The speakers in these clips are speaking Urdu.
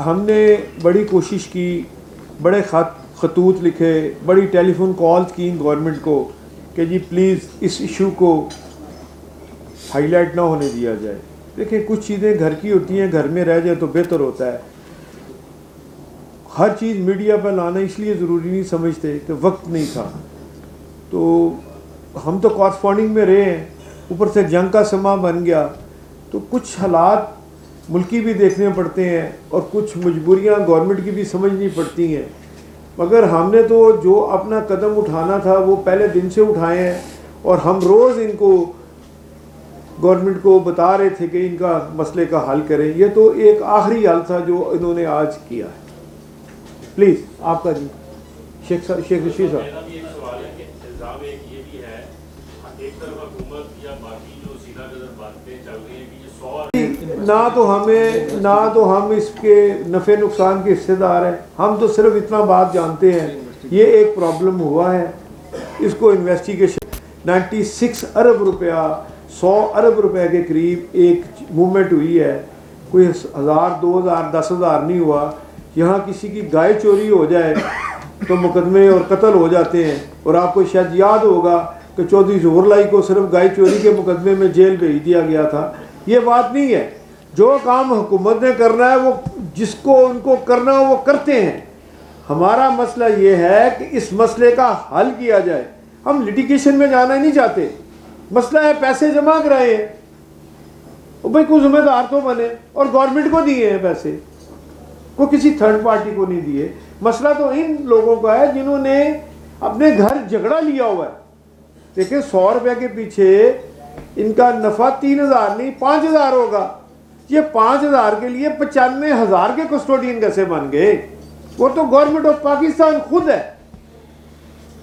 ہم نے بڑی کوشش کی, بڑے خطوط لکھے, بڑی ٹیلی فون کالز کی گورنمنٹ کو کہ جی پلیز اس ایشو کو ہائی لائٹ نہ ہونے دیا جائے. دیکھیں کچھ چیزیں گھر کی ہوتی ہیں, گھر میں رہ جائے تو بہتر ہوتا ہے. ہر چیز میڈیا پہ لانا اس لیے ضروری نہیں سمجھتے کہ وقت نہیں تھا. تو ہم تو کورسپونڈنگ میں رہے ہیں, اوپر سے جنگ کا سما بن گیا, تو کچھ حالات ملکی بھی دیکھنے پڑتے ہیں اور کچھ مجبوریاں گورنمنٹ کی بھی سمجھنی پڑتی ہیں. مگر ہم نے تو جو اپنا قدم اٹھانا تھا وہ پہلے دن سے اٹھائے ہیں, اور ہم روز ان کو گورنمنٹ کو بتا رہے تھے کہ ان کا مسئلے کا حل کریں. یہ تو ایک آخری حل تھا جو انہوں نے آج کیا ہے. پلیز آپ کا جی شیخ رشید صاحب. میرا بھی ایک سوال ہے کہ الزام ایک یہ بھی ہے ایک طرف حکومت یا باقی جو سیدھا نظر باتیں چل رہی ہیں کہ یہ 100 نہ تو ہم اس کے نفع نقصان کے حصے دار ہیں. ہم تو صرف اتنا بات جانتے ہیں یہ ایک پرابلم ہوا ہے, اس کو انویسٹیگیشن 96 ارب روپیہ 100 ارب روپے کے قریب ایک موومنٹ ہوئی ہے. کوئی 1000 2000 10,000 نہیں ہوا. یہاں کسی کی گائے چوری ہو جائے تو مقدمے اور قتل ہو جاتے ہیں. اور آپ کو شاید یاد ہوگا کہ چودھری ظہور لائی کو صرف گائے چوری کے مقدمے میں جیل بھیج دیا گیا تھا. یہ بات نہیں ہے. جو کام حکومت نے کرنا ہے وہ جس کو ان کو کرنا وہ کرتے ہیں. ہمارا مسئلہ یہ ہے کہ اس مسئلے کا حل کیا جائے. ہم لیٹیگیشن میں جانا ہی نہیں چاہتے. مسئلہ ہے پیسے جمع کرائے ہیں, بھائی کوئی ذمہ دار تو بنے, اور گورنمنٹ کو دیے ہیں پیسے, کو کسی تھرڈ پارٹی کو نہیں دیے. مسئلہ تو ان لوگوں کا ہے جنہوں نے اپنے گھر جھگڑا لیا ہوا ہے. دیکھیں 100 روپے کے پیچھے ان کا نفع 3,000 نہیں 5,000 ہوگا. یہ 5,000 کے لیے 95,000 کے کسٹوڈین کیسے بن گئے؟ وہ تو گورنمنٹ آف پاکستان خود ہے.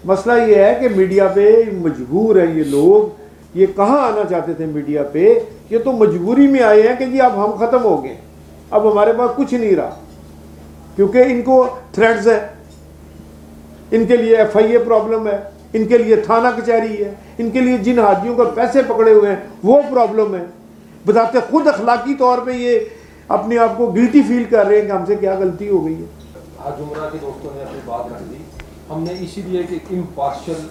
مسئلہ یہ ہے کہ میڈیا پہ مجبور ہیں یہ لوگ. یہ کہاں آنا چاہتے تھے میڈیا پہ؟ یہ تو مجبوری میں آئے ہیں کہ جی اب ہم ختم ہو گئے, اب ہمارے پاس کچھ نہیں رہا, کیونکہ ان کو تھریٹس ہے, ان کے لیے FIA پرابلم ہے, ان کے لیے تھانہ کچہری ہے, ان کے لیے جن حاجیوں کو پیسے پکڑے ہوئے ہیں وہ پرابلم ہے. بتاتے خود اخلاقی طور پہ یہ اپنے آپ کو گلٹی فیل کر رہے ہیں کہ ہم سے کیا غلطی ہو گئی ہے. آج جمعرہ کے دوستوں نے اپنی بات رکھ دی. ہم نے اسی لیے کہ امپارشل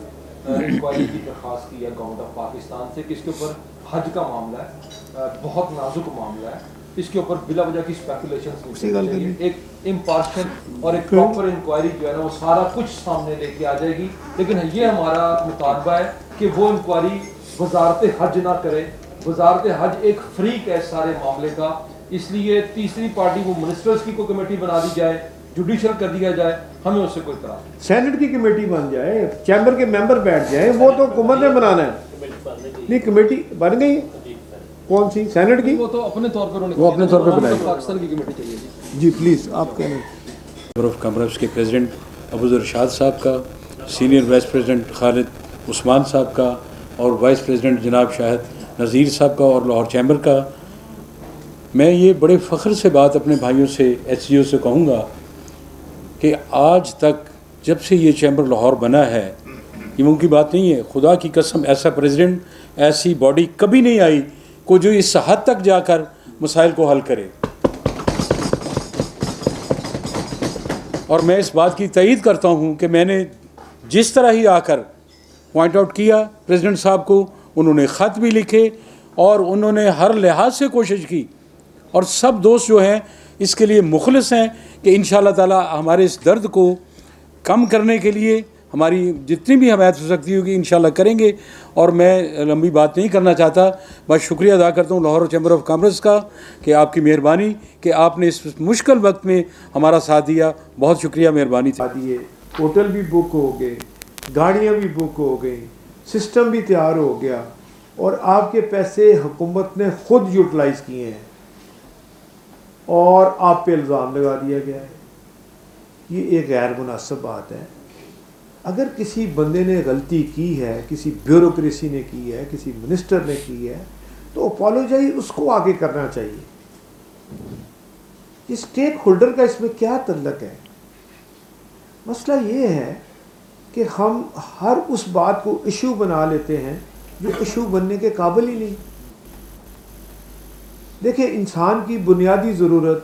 انکوائری کی درخواست کی ہے گورنمنٹ آف پاکستان سے کہ اس کے اوپر حج کا معاملہ ہے, بہت نازک معاملہ ہے, اس کے اوپر بلا وجہ کی اسپیکولیشنز نہیں چاہیے. ایک امپارشل اور ایک پراپر انکوائری جو ہے نا وہ سارا کچھ سامنے لے کے آ جائے گی. لیکن یہ ہمارا مطالبہ ہے کہ وہ انکوائری وزارت حج نہ کرے. وزارت حج ایک فریق ہے سارے معاملے کا, اس لیے تیسری پارٹی وہ منسٹرز کی کوئی کمیٹی بنا دی جائے, جوڈیشل کر دیا جائے, ہمیں اس سے کوئی اطلاع نہیں. سینٹ کی کمیٹی بن جائے, چیمبر کے ممبر بیٹھ جائیں, وہ تو حکومت نے بنانا ہے. نہیں کمیٹی بن گئی کون سی سینٹ کی؟ وہ تو اپنے طور پر وہ اپنے طور پہ بنائے. پاکستان کی کمیٹی چاہیے. جی پلیز آپ کہنا. چیمبر آف کامرس کے پریزیڈنٹ ابوذر ارشاد صاحب کا, سینئر وائس پریزیڈنٹ خالد عثمان صاحب کا, اور وائس پریزیڈنٹ جناب شاہد نذیر صاحب کا, اور لاہور چیمبر کا. میں یہ بڑے فخر سے بات اپنے بھائیوں سے SGO سے کہوں گا کہ آج تک جب سے یہ چیمبر لاہور بنا ہے, یہ ممکن بات نہیں ہے, خدا کی قسم ایسا پریزیڈنٹ ایسی باڈی کبھی نہیں آئی کو جو اس حد تک جا کر مسائل کو حل کرے. اور میں اس بات کی تائید کرتا ہوں کہ میں نے جس طرح ہی آ کر پوائنٹ آؤٹ کیا پریزیڈنٹ صاحب کو, انہوں نے خط بھی لکھے اور انہوں نے ہر لحاظ سے کوشش کی, اور سب دوست جو ہیں اس کے لیے مخلص ہیں کہ انشاءاللہ تعالی ہمارے اس درد کو کم کرنے کے لیے ہماری جتنی بھی حمایت ہو سکتی ہوگی انشاءاللہ کریں گے. اور میں لمبی بات نہیں کرنا چاہتا, بس شکریہ ادا کرتا ہوں لاہور چیمبر آف کامرس کا کہ آپ کی مہربانی کہ آپ نے اس مشکل وقت میں ہمارا ساتھ دیا. بہت شکریہ, مہربانی تھی. ہوٹل بھی بک ہو گئے, گاڑیاں بھی بک ہو گئی, سسٹم بھی تیار ہو گیا, اور آپ کے پیسے حکومت نے خود یوٹیلائز کیے ہیں اور آپ پہ الزام لگا دیا گیا ہے. یہ ایک غیر مناسب بات ہے. اگر کسی بندے نے غلطی کی ہے, کسی بیوروکریسی نے کی ہے, کسی منسٹر نے کی ہے, تو اپالوجائز اس کو آگے کرنا چاہیے. یہ اسٹیک ہولڈر کا اس میں کیا تعلق ہے؟ مسئلہ یہ ہے کہ ہم ہر اس بات کو ایشو بنا لیتے ہیں جو ایشو بننے کے قابل ہی نہیں. دیکھیں انسان کی بنیادی ضرورت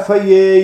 FIA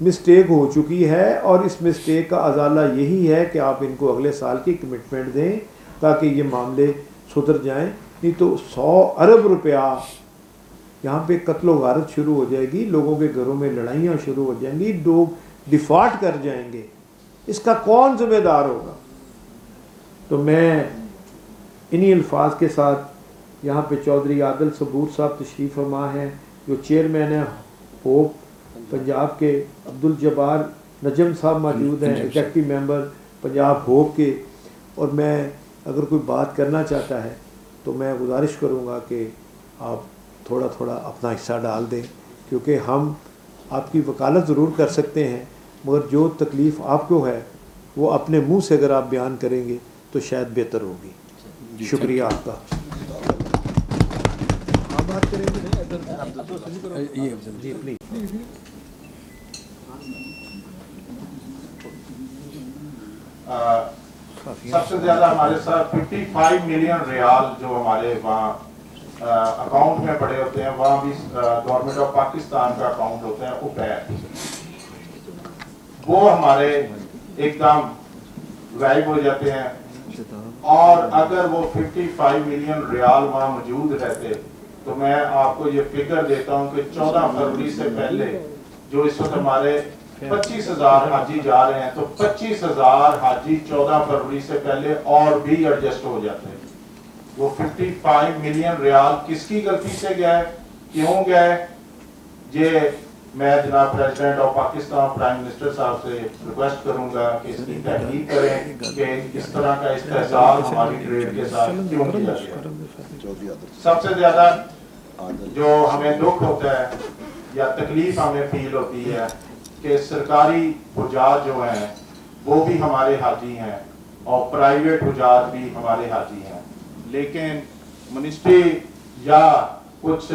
مسٹیک ہو چکی ہے اور اس مسٹیک کا ازالہ یہی ہے کہ آپ ان کو اگلے سال کی کمٹمنٹ دیں تاکہ یہ معاملے سدھر جائیں. نہیں تو 100 ارب روپیہ یہاں پہ قتل و غارت شروع ہو جائے گی, لوگوں کے گھروں میں لڑائیاں شروع ہو جائیں گی, لوگ ڈیفالٹ کر جائیں گے. اس کا کون ذمہ دار ہوگا؟ تو میں انہی الفاظ کے ساتھ یہاں پہ چودھری عادل صبور صاحب تشریف فرما ہیں جو چیئرمین ہیں ہوپ پنجاب کے, عبدالجبار نجم صاحب موجود ہیں ایگزیکٹو ممبر پنجاب ہوپ کے, اور میں اگر کوئی بات کرنا چاہتا ہے تو میں گزارش کروں گا کہ آپ تھوڑا تھوڑا اپنا حصہ ڈال دیں, کیونکہ ہم آپ کی وکالت ضرور کر سکتے ہیں مگر جو تکلیف آپ کو ہے وہ اپنے منہ سے اگر آپ بیان کریں گے تو شاید بہتر ہوگی. شکریہ آپ کا. آپ بات کریں گے جی پلیز. سب سے زیادہ ہمارے ساتھ 55 ملین ریال جو ہمارے وہاں اکاؤنٹ میں پڑے ہوتے ہیں, وہاں بھی گورنمنٹ آف پاکستان کا اکاؤنٹ ہوتا ہے اوپیر, وہ ہمارے ایک دم غائب ہو جاتے ہیں. اور اگر وہ 55 ملین ریال وہاں موجود رہتے تو میں آپ کو یہ فگر دیتا ہوں کہ 14 فروری سے پہلے جو اس وقت ہمارے 25,000 حاجی جا رہے ہیں تو 25,000 حاجی 14 فروری سے پہلے اور بھی ایڈجسٹ ہو جاتے ہیں. وہ 55 ملین ریال کس کی غلطی سے گیا ہے, کیوں گیا ہے, یہ میں جناب president of Pakistan prime minister صاحب سے ریکویسٹ کروں گا کہ اس کی تحقیق کریں کہ اس طرح کا استحصال ہماری ٹریڈ کے ساتھ کیوں کیا گیا. سب سے زیادہ جو ہمیں دکھ ہوتا ہے یا تکلیف ہمیں فیل ہوتی ہے کہ سرکاری حجاج جو ہیں وہ بھی ہمارے حاجی ہیں اور پرائیویٹ حجاج بھی ہمارے حاجی ہیں, لیکن منسٹری یا کچھ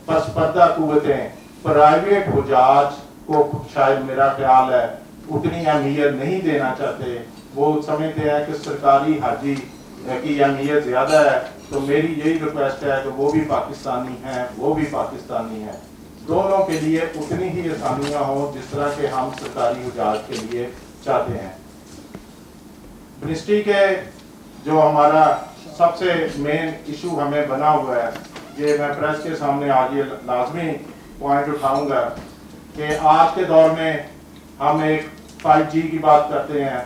پس پردہ قوتیں پرائیویٹ حجاج کو شاید میرا خیال ہے اتنی اہمیت نہیں دینا چاہتے. وہ سمجھتے ہیں کہ سرکاری حاجی کی اہمیت زیادہ ہے. تو میری یہی ریکویسٹ ہے کہ وہ بھی پاکستانی ہیں, وہ بھی پاکستانی ہیں, دونوں کے لیے اتنی ہی آسانیاں ہوں جس طرح کہ ہم سرکاری حجاج کے لیے چاہتے ہیں. منسٹری کے جو ہمارا سب سے مین ایشو ہمیں بنا ہوا ہے, یہ میں پریس کے سامنے آج یہ لازمی پوائنٹ اٹھاؤں گا کہ آج کے دور میں ہم ایک 5G کی بات کرتے ہیں,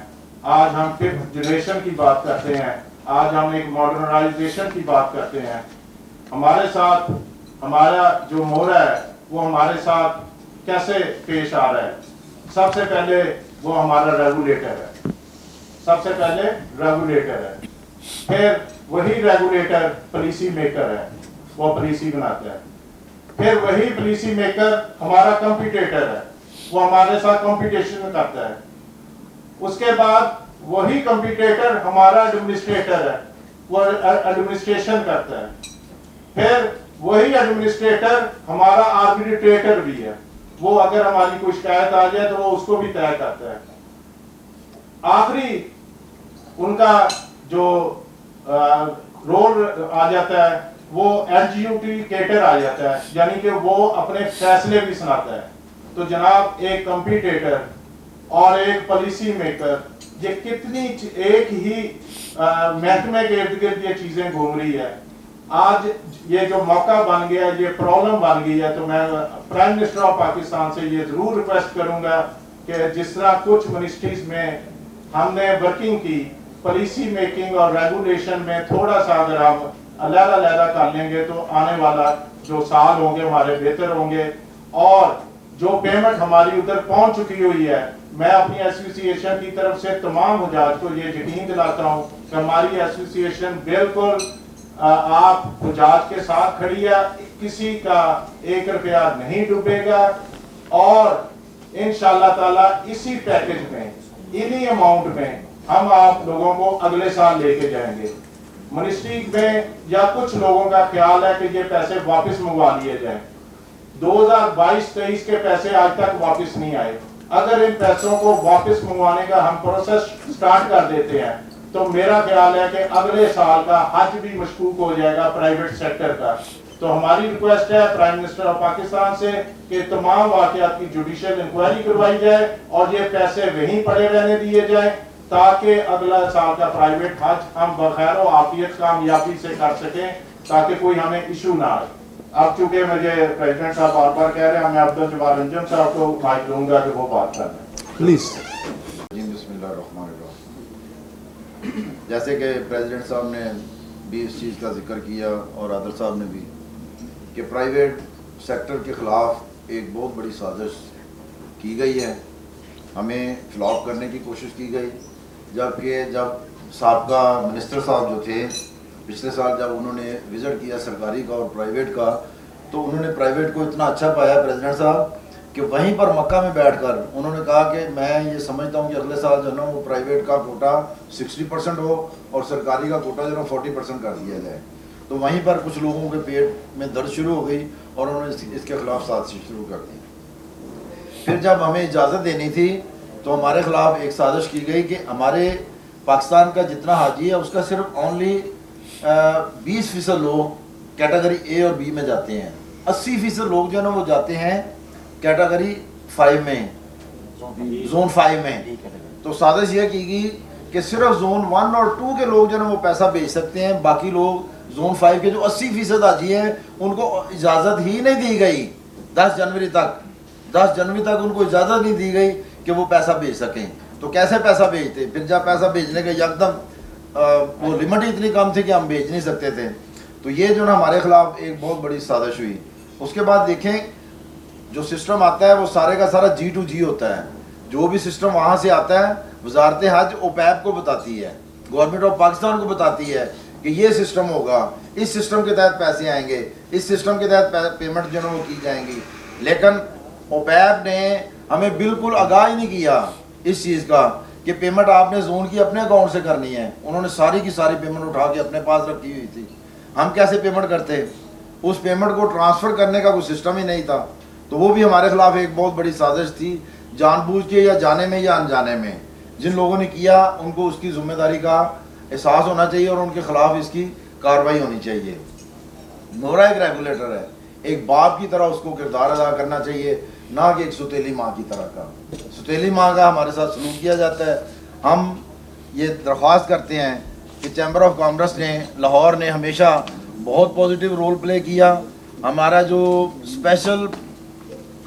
آج ہم 5th جنریشن کی بات کرتے ہیں, آج ہم ایک ماڈرنائزیشن کی بات کرتے ہیں. ہمارے ساتھ ہمارا جو مورا ہے وہ ہمارے ساتھ کیسے پیش آ رہا ہے. سب سے پہلے وہ ہمارا ریگولیٹر ہے, سب سے پہلے ریگولیٹر ہے, پھر وہی ریگولیٹر پالیسی میکر ہے, وہ پالیسی بناتا ہے, پھر وہی پالیسی میکر ہمارا کمپیٹیٹر ہے, وہ ہمارے ساتھ کمپٹیشن کرتا ہے. اس کے بعد وہی کمپیٹیٹر ہمارا ایڈمنسٹریٹر ہے, وہ ایڈمنسٹریشن کرتا ہے, پھر وہی ایڈمنسٹریٹر ہمارا آربیٹریٹر بھی ہے, وہ اگر ہماری کوئی شکایت آ جائے تو وہ اس کو بھی طے کرتا ہے. آخری ان کا جو رول آ جاتا ہے وہ ایڈجیوڈیکیٹر آ جاتا ہے, یعنی کہ وہ اپنے فیصلے بھی سناتا ہے. تو جناب ایک کمپیٹیٹر اور ایک پالیسی میکر, یہ کتنی ایک ہی محکمے کے ارد گرد یہ چیزیں گھوم رہی ہے. آج یہ جو موقع بن گیا, یہ پرابلم بن گئی ہے, تو میں پرائم منسٹر آف پاکستان سے یہ ضرور ریکویسٹ کروں گا کہ جس طرح کچھ منسٹریز میں ہم نے ورکنگ کی, پالیسی میکنگ اور ریگولیشن میں تھوڑا سا اگر ہم علیحدہ علیحدہ کر لیں گے تو آنے والا جو سال ہوں گے ہمارے بہتر ہوں گے. اور جو پیمنٹ ہماری ادھر پہنچ چکی ہوئی ہے, میں اپنی ایسوسی ایشن کی طرف سے تمام حجاج کو یہ یقین دلاتا ہوں کہ ہماری ایسوسی ایشن بالکل آپ حجاج کے ساتھ کھڑی ہے, کسی کا 1 روپیہ نہیں ڈوبے گا, اور انشاءاللہ تعالی اسی پیکج میں انہی اماؤنٹ میں ہم آپ لوگوں کو اگلے سال لے کے جائیں گے. منسٹری میں یا کچھ لوگوں کا خیال ہے کہ یہ پیسے واپس منگوا لیے جائیں. 2022-23 کے پیسے آج تک واپس نہیں آئے. اگر ان پیسوں کو واپس منگوانے کا ہم پروسیس سٹارٹ کر دیتے ہیں تو میرا خیال ہے کہ اگلے سال کا حج بھی مشکوک ہو جائے گا پرائیویٹ سیکٹر کا. تو ہماری ریکویسٹ ہے پرائم منسٹر آف پاکستان سے کہ تمام واقعات کی جوڈیشل انکوائری کروائی جائے اور یہ پیسے وہیں پڑے رہنے دیے جائیں تاکہ اگلا سال کا پرائیویٹ حج ہم بخیر و عافیت کامیابی سے کر سکیں تاکہ کوئی ہمیں ایشو نہ آئے. اب چونکہ مجھے پریزیڈنٹ صاحب بار بار کہہ رہے ہیں, میں عبدالجبار رنجن صاحب کو مائک دوں گا کہ وہ بات کر لیں پلیز. بسم اللہ الرحمن الرحیم. جیسے کہ پریزیڈنٹ صاحب نے بھی اس چیز کا ذکر کیا اور عادل صاحب نے بھی کہ پرائیویٹ سیکٹر کے خلاف ایک بہت بڑی سازش کی گئی ہے, ہمیں فلاپ کرنے کی کوشش کی گئی. جبکہ جب سابقہ منسٹر صاحب جو تھے پچھلے سال جب انہوں نے وزٹ کیا سرکاری کا اور پرائیویٹ کا, تو انہوں نے پرائیویٹ کو اتنا اچھا پایا پریزیڈنٹ صاحب کہ وہیں پر مکہ میں بیٹھ کر انہوں نے کہا کہ میں یہ سمجھتا ہوں کہ اگلے سال جو ہے نا وہ پرائیویٹ کا کوٹا 60% ہو اور سرکاری کا کوٹا جو ہے نا 40% کر دیا جائے. تو وہیں پر کچھ لوگوں کے پیٹ میں درد شروع ہو گئی اور انہوں نے اس کے خلاف سازش شروع کر دی. پھر جب ہمیں اجازت دینی تھی تو ہمارے خلاف ایک سازش کی گئی کہ ہمارے پاکستان کا جتنا حاجی ہے اس کا صرف اونلی 20% لوگ کیٹیگری اے اور بی میں جاتے ہیں, 80% لوگ جو ہے نا وہ جاتے ہیں کیٹیگری 5 میں, زون 5 میں. تو سازش یہ کی گئی کہ صرف زون 1 اور 2 کے لوگ جو ہے نا وہ پیسہ بھیج سکتے ہیں, باقی لوگ زون 5 کے جو 80% حاجی ہیں ان کو اجازت ہی نہیں دی گئی. 10 جنوری تک ان کو اجازت نہیں دی گئی کہ وہ پیسہ بھیج سکیں. تو کیسے پیسہ بھیجتے؟ پھر جب پیسہ بھیجنے کے یکدم وہ لمٹ ہی اتنی کم تھی کہ ہم بھیج نہیں سکتے تھے. تو یہ جو نا ہمارے خلاف ایک بہت بڑی سازش ہوئی. اس کے بعد دیکھیں جو سسٹم آتا ہے وہ سارے کا سارا G2G ہوتا ہے. جو بھی سسٹم وہاں سے آتا ہے وزارت حج اوپیپ کو بتاتی ہے, گورنمنٹ آف پاکستان کو بتاتی ہے کہ یہ سسٹم ہوگا, اس سسٹم کے تحت پیسے آئیں گے, اس سسٹم کے تحت پیمنٹ جو ہے وہ کی جائیں گی. لیکن اوپیپ نے ہمیں بالکل آگاہ ہی نہیں کیا اس چیز کا کہ پیمنٹ آپ نے زون کی اپنے اکاؤنٹ سے کرنی ہے. انہوں نے ساری کی ساری پیمنٹ اٹھا کے اپنے پاس رکھی ہوئی تھی. ہم کیسے پیمنٹ کرتے؟ اس پیمنٹ کو ٹرانسفر کرنے کا کوئی سسٹم ہی نہیں تھا. تو وہ بھی ہمارے خلاف ایک بہت بڑی سازش تھی, جان بوجھ کے یا جانے میں یا انجانے میں. جن لوگوں نے کیا ان کو اس کی ذمہ داری کا احساس ہونا چاہیے اور ان کے خلاف اس کی کارروائی ہونی چاہیے. نورا ایک ریگولیٹر ہے, ایک باپ کی طرح اس کو کردار ادا کرنا چاہیے, نہ کہ ایک ستیلی ماں کی طرح کا. ستیلی ماں کا ہمارے ساتھ سلوک کیا جاتا ہے. ہم یہ درخواست کرتے ہیں کہ چیمبر آف کامرس نے لاہور نے ہمیشہ بہت پازیٹیو رول پلے کیا. ہمارا جو اسپیشل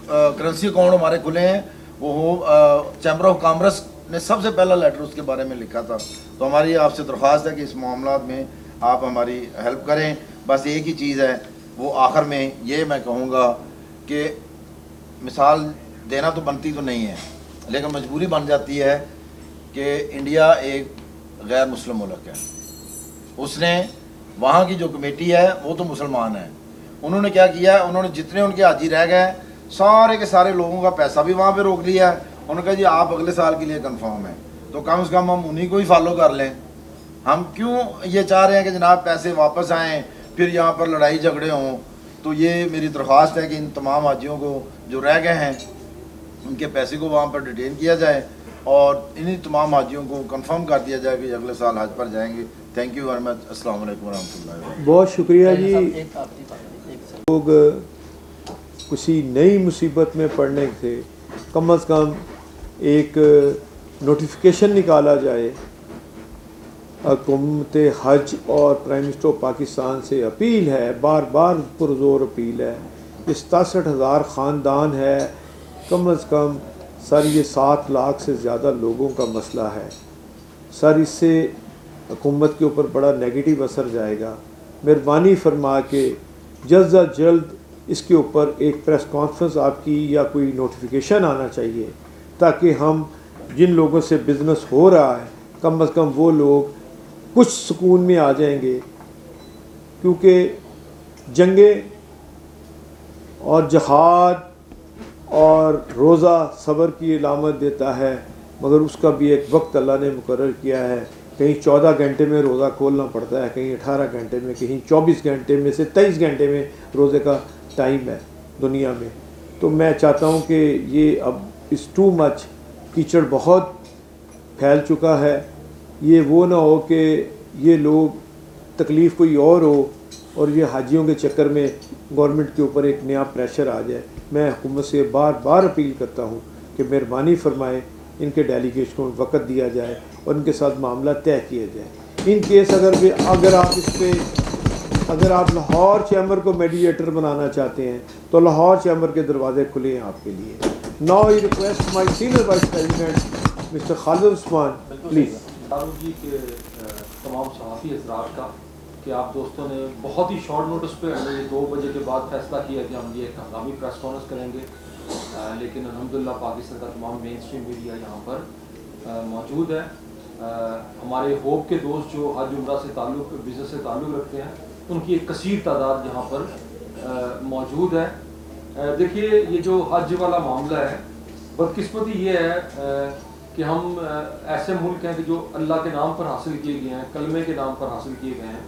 کرنسی اکاؤنٹ ہمارے کھلے ہیں وہ چیمبر آف کامرس نے سب سے پہلا لیٹر اس کے بارے میں لکھا تھا. تو ہماری آپ سے درخواست ہے کہ اس معاملات میں آپ ہماری ہیلپ کریں. بس ایک ہی چیز ہے, وہ آخر میں یہ میں کہوں گا کہ مثال دینا تو بنتی تو نہیں ہے لیکن مجبوری بن جاتی ہے کہ انڈیا ایک غیر مسلم ملک ہے. اس نے وہاں کی جو کمیٹی ہے وہ تو مسلمان ہیں. انہوں نے کیا کیا, انہوں نے جتنے ان کے حاجی رہ گئے سارے کے سارے لوگوں کا پیسہ بھی وہاں پہ روک لیا ہے. انہوں نے کہا جی آپ اگلے سال کے لیے کنفرم ہیں, تو کم از کم ہم انہیں کو ہی فالو کر لیں. ہم کیوں یہ چاہ رہے ہیں کہ جناب پیسے واپس آئیں پھر یہاں پر لڑائی جھگڑے ہوں. تو یہ میری درخواست ہے کہ ان تمام حاجیوں کو جو رہ گئے ہیں ان کے پیسے کو وہاں پر ڈیٹین کیا جائے اور انہی تمام حاجیوں کو کنفرم کر دیا جائے کہ اگلے سال حج پر جائیں گے. Thank you very much. السلام علیکم ورحمۃ اللہ وبرکاتہ. بہت شکریہ جی. لوگ کسی نئی مصیبت میں پڑنے سے کم از کم ایک نوٹیفیکیشن نکالا جائے. حکومت حج اور پرائم منسٹر آف پاکستان سے اپیل ہے, بار بار پرزور اپیل ہے. یہ 67,000 خاندان ہے, کم از کم سر یہ 7 لاکھ سے زیادہ لوگوں کا مسئلہ ہے. سر اس سے حکومت کے اوپر بڑا نیگیٹو اثر جائے گا. مہربانی فرما کے جلد از جلد اس کے اوپر ایک پریس کانفرنس آپ کی یا کوئی نوٹیفیکیشن آنا چاہیے تاکہ ہم جن لوگوں سے بزنس ہو رہا ہے کم از کم وہ لوگ کچھ سکون میں آ جائیں گے. کیونکہ جنگیں اور جہاد اور روزہ صبر کی علامت دیتا ہے, مگر اس کا بھی ایک وقت اللہ نے مقرر کیا ہے. کہیں 14 گھنٹے میں روزہ کھولنا پڑتا ہے, کہیں 18 گھنٹے میں, کہیں 24 گھنٹے میں سے 23 گھنٹے میں روزے کا ٹائم ہے دنیا میں. تو میں چاہتا ہوں کہ یہ اب اس ٹو مچ کیچڑ بہت پھیل چکا ہے. یہ وہ نہ ہو کہ یہ لوگ تکلیف کوئی اور ہو اور یہ حاجیوں کے چکر میں گورنمنٹ کے اوپر ایک نیا پریشر آ جائے. میں حکومت سے بار بار اپیل کرتا ہوں کہ مہربانی فرمائیں ان کے ڈیلیگیشن کو وقت دیا جائے اور ان کے ساتھ معاملہ طے کیا جائے. ان کیس اگر آپ لاہور چیمبر کو میڈیٹر بنانا چاہتے ہیں تو لاہور چیمبر کے دروازے کھلے ہیں آپ کے لیے. Now I request my senior vice president mister Khalid Usman please. جی کے تمام صحافی حضرات کا کہ آپ دوستوں نے بہت ہی شارٹ نوٹس پہ ہمیں 2 بجے کے بعد فیصلہ کیا کہ ہم یہ ایک ہنگامی پریس کانفرنس کریں گے، لیکن الحمدللہ پاکستان کا تمام مین اسٹریم میڈیا یہاں پر موجود ہے. ہمارے ہوپ کے دوست جو حج عمرہ سے تعلق بزنس سے تعلق رکھتے ہیں ان کی ایک کثیر تعداد یہاں پر موجود ہے. دیکھیے یہ جو حج والا معاملہ ہے، بدقسمتی یہ ہے کہ ہم ایسے ملک ہیں کہ جو اللہ کے نام پر حاصل کیے گئے ہیں، کلمے کے نام پر حاصل کیے گئے ہیں،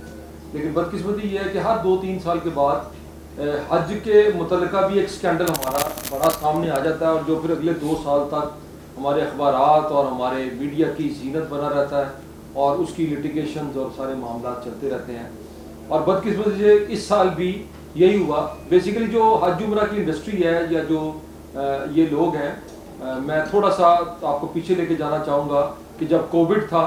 لیکن بدقسمتی یہ ہے کہ ہر 2-3 سال کے بعد حج کے متعلقہ بھی ایک سکینڈل ہمارا بڑا سامنے آ جاتا ہے، اور جو پھر اگلے 2 سال تک ہمارے اخبارات اور ہمارے میڈیا کی زینت بنا رہتا ہے اور اس کی لیٹیگیشنز اور سارے معاملات چلتے رہتے ہیں. اور بدقسمتی سے اس سال بھی یہی ہوا. بیسیکلی جو حج عمرہ کی انڈسٹری ہے یا جو یہ لوگ ہیں، میں تھوڑا سا آپ کو پیچھے لے کے جانا چاہوں گا کہ جب کووڈ تھا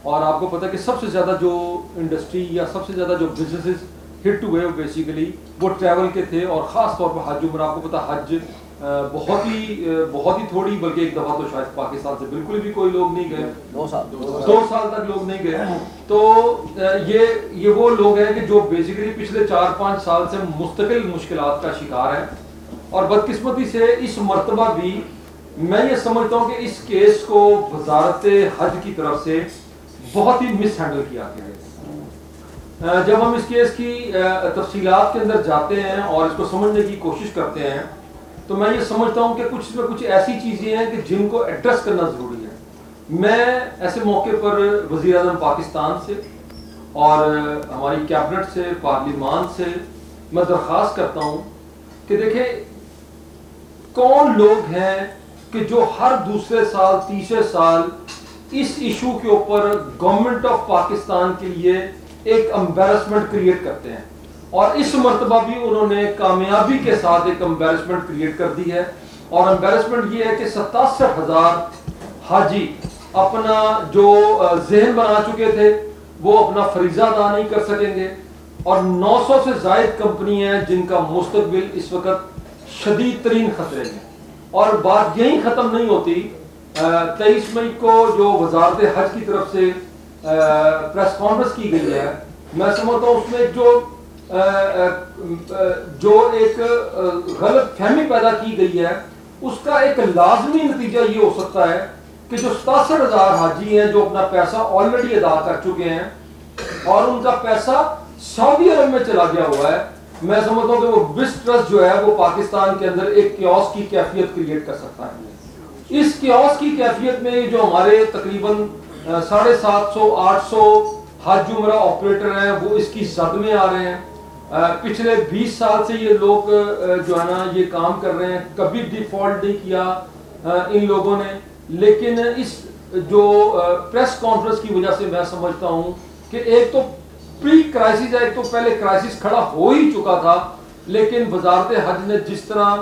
اور آپ کو پتہ کہ سب سے زیادہ جو انڈسٹری یا سب سے زیادہ جو بزنسز ہٹ ہوئے بیسیکلی وہ ٹریول کے تھے، اور خاص طور پر حج عمرہ. آپ کو پتہ حج بہت ہی تھوڑی، بلکہ ایک دفعہ تو شاید پاکستان سے بالکل بھی کوئی لوگ نہیں گئے، 2 سال تک لوگ نہیں گئے. تو یہ وہ لوگ ہیں کہ جو بیسیکلی پچھلے 4-5 سال سے مستقل مشکلات کا شکار ہیں. اور بدقسمتی سے اس مرتبہ بھی میں یہ سمجھتا ہوں کہ اس کیس کو وزارت حج کی طرف سے بہت ہی مس ہینڈل کیا گیا ہے. جب ہم اس کیس کی تفصیلات کے اندر جاتے ہیں اور اس کو سمجھنے کی کوشش کرتے ہیں تو میں یہ سمجھتا ہوں کہ کچھ ایسی چیزیں ہیں کہ جن کو ایڈریس کرنا ضروری ہے. میں ایسے موقع پر وزیر اعظم پاکستان سے اور ہماری کیبنٹ سے، پارلیمان سے میں درخواست کرتا ہوں کہ دیکھیں کون لوگ ہیں کہ جو ہر دوسرے سال، تیسرے سال اس ایشو کے اوپر گورنمنٹ آف پاکستان کے لیے ایک امبیرسمنٹ کریٹ کرتے ہیں. اور اس مرتبہ بھی انہوں نے کامیابی کے ساتھ ایک امبیرسمنٹ کریٹ کر دی ہے. اور امبیرسمنٹ یہ ہے کہ 87,000 حاجی اپنا جو ذہن بنا چکے تھے وہ اپنا فریضہ ادا نہیں کر سکیں گے، اور 900 سے زائد کمپنی ہیں جن کا مستقبل اس وقت شدید ترین خطرے میں. اور بات یہی ختم نہیں ہوتی. 23 مئی کو جو وزارت حج کی طرف سے پریس کانفرنس کی گئی ہے، میں سمجھتا ہوں اس میں جو ایک غلط فہمی پیدا کی گئی ہے اس کا ایک لازمی نتیجہ یہ ہو سکتا ہے کہ جو 67,000 حاجی ہیں جو اپنا پیسہ آلریڈی ادا کر چکے ہیں اور ان کا پیسہ سعودی عرب میں چلا گیا ہوا ہے، میں سمجھتا ہوں کہ وہ ٹرسٹ جو ہے وہ پاکستان کے اندر ایک کیوس کی کیفیت کریٹ کر سکتا ہے. اس کیوس کی کیفیت میں جو ہمارے تقریباً 750-800 حج عمرہ آپریٹر ہیں وہ اس کی زد میں آ رہے ہیں. پچھلے 20 سال سے یہ لوگ جو ہے نا یہ کام کر رہے ہیں، کبھی ڈیفالٹ نہیں کیا ان لوگوں نے. لیکن اس جو پریس کانفرنس کی وجہ سے میں سمجھتا ہوں کہ ایک تو پری کرائسس ہے، ایک تو پہلے کرائسس کھڑا ہو ہی چکا تھا، لیکن وزارت حج نے جس طرح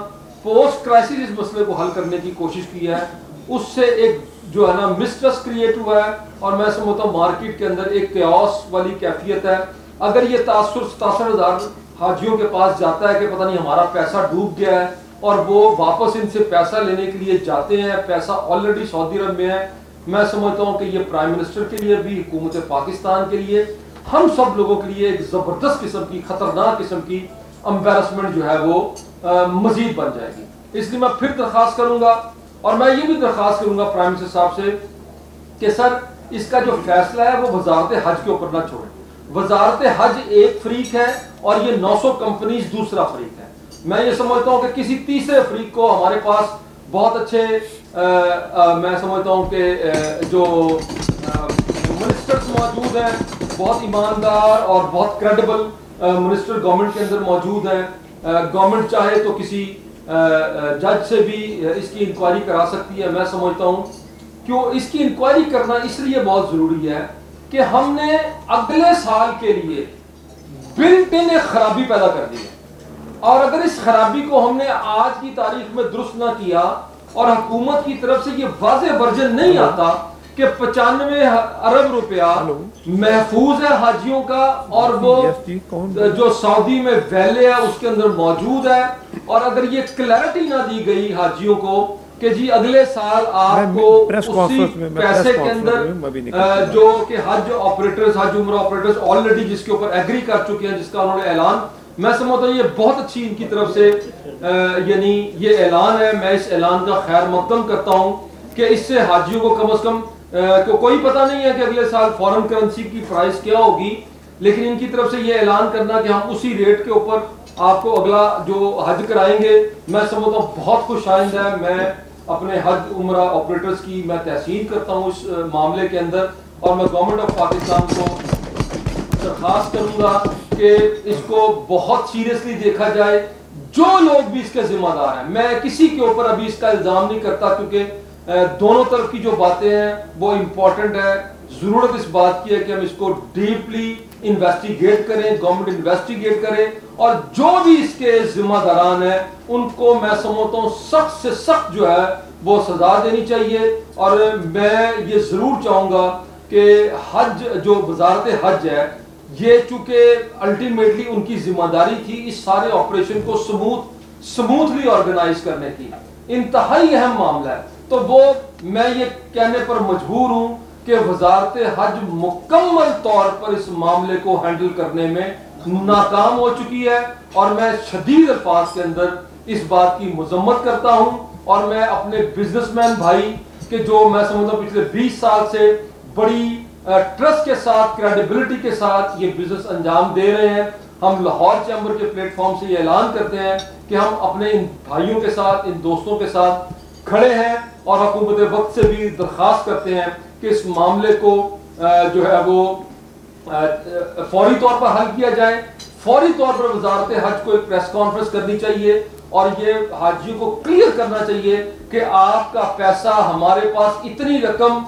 پوسٹ کرائسس اس مسئلے کو حل کرنے کی کوشش کی ہے اس سے ایک جو ہے نا مسٹرسٹ کریٹ ہوا ہے. اور میں سمجھتا ہوں مارکیٹ کے اندر ایک کیوس والی کیفیت ہے. اگر یہ تاثر 67,000 حاجیوں کے پاس جاتا ہے کہ پتہ نہیں ہمارا پیسہ ڈوب گیا ہے اور وہ واپس ان سے پیسہ لینے کے لیے جاتے ہیں، پیسہ آلریڈی سعودی عرب میں ہے، میں سمجھتا ہوں کہ یہ پرائم منسٹر کے لیے بھی، حکومت پاکستان کے لیے، ہم سب لوگوں کے لیے ایک زبردست قسم کی، خطرناک قسم کی امبیرسمنٹ جو ہے وہ مزید بن جائے گی. اس لیے میں پھر درخواست کروں گا اور میں یہ بھی درخواست کروں گا پرائم منسٹر صاحب سے کہ سر اس کا جو فیصلہ ہے وہ وزارت حج کے اوپر نہ چھوڑیں. وزارت حج ایک فریق ہے اور یہ 900 کمپنیز دوسرا فریق ہے. میں یہ سمجھتا ہوں کہ کسی تیسرے فریق کو ہمارے پاس بہت اچھے میں سمجھتا ہوں کہ جو منسٹرز موجود ہیں، بہت ایماندار اور بہت کریڈیبل منسٹر گورنمنٹ کے اندر موجود ہیں. گورنمنٹ چاہے تو کسی جج سے بھی اس کی انکوائری کرا سکتی ہے. میں سمجھتا ہوں کہ اس کی انکوائری کرنا اس لیے بہت ضروری ہے کہ ہم نے اگلے سال کے لیے بلٹ ان ایک خرابی پیدا کر دی ہے. اور اگر اس خرابی کو ہم نے آج کی تاریخ میں درست نہ کیا اور حکومت کی طرف سے یہ واضح ورژن نہیں آتا کہ 95 ارب روپیہ محفوظ ہے حاجیوں کا اور وہ جو سعودی میں ویلے ہے اس کے اندر موجود ہے, اور اگر یہ کلیئرٹی نہ دی گئی حاجیوں کو کہ جی اگلے سال آپ کو اسی پیسے کے اندر جو کہ حج آپریٹرز, حج عمرہ آپریٹرز آلریڈی جس کے اوپر ایگری کر چکے ہیں, جس کا انہوں نے اعلان, میں سمجھتا ہوں یہ بہت اچھی ان کی طرف سے یعنی یہ اعلان ہے. میں اس اعلان کا خیر مقدم کرتا ہوں کہ اس سے حاجیوں کو کم از کم کوئی پتہ نہیں ہے کہ اگلے سال فورن کرنسی کی پرائس کیا ہوگی, لیکن ان کی طرف سے یہ اعلان کرنا کہ ہم اسی ریٹ کے اوپر آپ کو اگلا جو حج کرائیں گے, میں سمجھتا ہوں بہت خوش آئند ہے. میں اپنے حج عمرہ آپریٹرز کی میں تحسین کرتا ہوں اس معاملے کے اندر, اور میں گورنمنٹ آف پاکستان کو درخواست کروں گا کہ اس کو بہت سیریسلی دیکھا جائے. جو لوگ بھی اس کے ذمہ دار ہیں, میں کسی کے اوپر ابھی اس کا الزام نہیں کرتا کیونکہ دونوں طرف کی جو باتیں ہیں وہ امپورٹنٹ ہے. ضرورت اس بات کی ہے کہ ہم اس کو ڈیپلی انویسٹیگیٹ کریں, گورنمنٹ انویسٹیگیٹ کرے, اور جو بھی اس کے ذمہ داران ہیں ان کو میں سمجھتا ہوں سخت سے سخت جو ہے وہ سزا دینی چاہیے. اور میں یہ ضرور چاہوں گا کہ حج جو وزارت حج ہے, یہ چونکہ الٹیمیٹلی ان کی ذمہ داری تھی اس سارے آپریشن کو سموتھلی آرگنائز کرنے کی, انتہائی اہم معاملہ ہے, تو وہ میں یہ کہنے پر مجبور ہوں کہ وزارت حج مکمل طور پر اس معاملے کو ہینڈل کرنے میں ناکام ہو چکی ہے. اور میں شدید الفاظ کے اندر اس بات کی مذمت کرتا ہوں, اور میں اپنے بزنس مین بھائی کہ جو میں سمجھتا ہوں پچھلے 20 سال سے بڑی ٹرسٹ کے ساتھ, کریڈیبلٹی کے ساتھ یہ بزنس انجام دے رہے ہیں, ہم لاہور چیمبر کے پلیٹ فارم سے یہ اعلان کرتے ہیں کہ ہم اپنے ان بھائیوں کے ساتھ, ان دوستوں کے ساتھ کھڑے ہیں, اور حکومت وقت سے بھی درخواست کرتے ہیں کہ اس معاملے کو جو ہے وہ فوری طور پر حل کیا جائے. فوری طور پر وزارت حج کو ایک پریس کانفرنس کرنی چاہیے اور یہ حاجیوں کو کلیئر کرنا چاہیے کہ آپ کا پیسہ ہمارے پاس اتنی رقم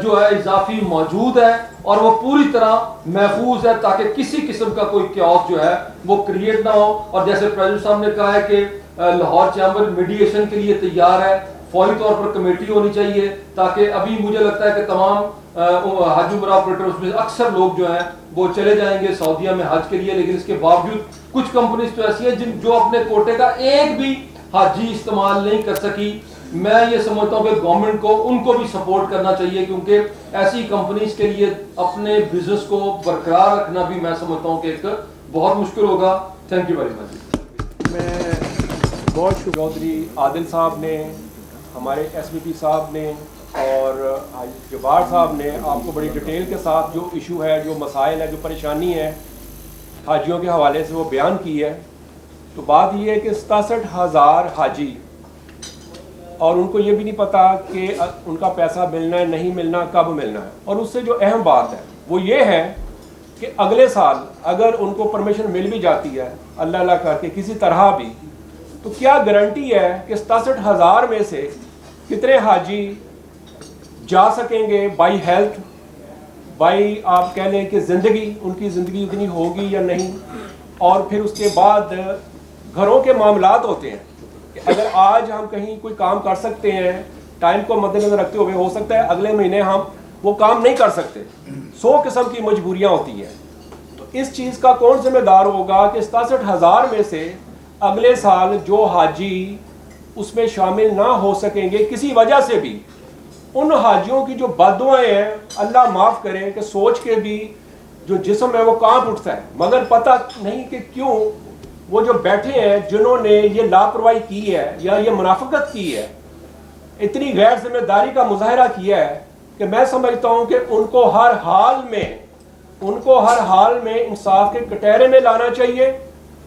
جو ہے اضافی موجود ہے اور وہ پوری طرح محفوظ ہے, تاکہ کسی قسم کا کوئی کیوس جو ہے وہ کریٹ نہ ہو. اور جیسے پریزیڈنٹ صاحب نے کہا ہے کہ لاہور چیمبر میڈیشن کے لیے تیار ہے, فوری طور پر کمیٹی ہونی چاہیے, تاکہ ابھی مجھے لگتا ہے کہ تمام حج عمرہ آپریٹرز میں اکثر لوگ جو ہیں وہ چلے جائیں گے سعودیہ میں حج کے لیے, لیکن اس کے باوجود کچھ کمپنیز تو ایسی ہیں جو اپنے کوٹے کا ایک بھی حاجی استعمال نہیں کر سکی. میں یہ سمجھتا ہوں کہ گورنمنٹ کو ان کو بھی سپورٹ کرنا چاہیے, کیونکہ ایسی کمپنیز کے لیے اپنے بزنس کو برقرار رکھنا بھی میں سمجھتا ہوں کہ ایک بہت مشکل ہوگا. Thank you very much. میں بہت چودھری عادل صاحب نے, ہمارے ایس بی پی صاحب نے اور جبار صاحب نے آپ کو بڑی ڈیٹیل کے ساتھ جو ایشو ہے, جو مسائل ہے, جو پریشانی ہے حاجیوں کے حوالے سے وہ بیان کی ہے. تو بات یہ ہے کہ 67,000 حاجی, اور ان کو یہ بھی نہیں پتا کہ ان کا پیسہ ملنا ہے, نہیں ملنا, کب ملنا ہے. اور اس سے جو اہم بات ہے وہ یہ ہے کہ اگلے سال اگر ان کو پرمیشن مل بھی جاتی ہے اللہ اللہ کر کے کسی طرح بھی, تو کیا گارنٹی ہے کہ 67,000 میں سے کتنے حاجی جا سکیں گے بائی ہیلتھ, بائی آپ کہہ لیں کہ زندگی, ان کی زندگی اتنی ہوگی یا نہیں. اور پھر اس کے بعد گھروں کے معاملات ہوتے ہیں کہ اگر آج ہم کہیں کوئی کام کر سکتے ہیں ٹائم کو مد نظر رکھتے ہوئے, ہو سکتا ہے اگلے مہینے ہم وہ کام نہیں کر سکتے, 100 قسم کی مجبوریاں ہوتی ہیں. تو اس چیز کا کون ذمہ دار ہوگا کہ 67,000 میں سے اگلے سال جو حاجی اس میں شامل نہ ہو سکیں گے کسی وجہ سے بھی, ان حاجیوں کی جو بددعائیں ہیں اللہ معاف کرے کہ سوچ کے بھی جو جسم ہے وہ کانپ اٹھتا ہے, مگر پتہ نہیں کہ کیوں وہ جو بیٹھے ہیں جنہوں نے یہ لاپرواہی کی ہے یا یہ منافقت کی ہے, اتنی غیر ذمہ داری کا مظاہرہ کیا ہے کہ میں سمجھتا ہوں کہ ان کو ہر حال میں انصاف کے کٹہرے میں لانا چاہیے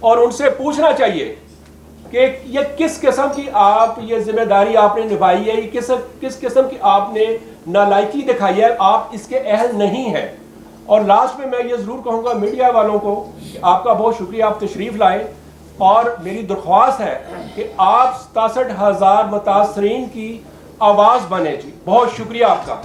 اور ان سے پوچھنا چاہیے کہ یہ کس قسم کی آپ یہ ذمہ داری آپ نے نبھائی ہے, یہ کس قسم کی آپ نے نالائکی دکھائی ہے, آپ اس کے اہل نہیں ہیں. اور لاسٹ میں یہ ضرور کہوں گا میڈیا والوں کو کہ آپ کا بہت شکریہ, آپ تشریف لائے, اور میری درخواست ہے کہ آپ 67,000 متاثرین کی آواز بنے. جی بہت شکریہ آپ کا.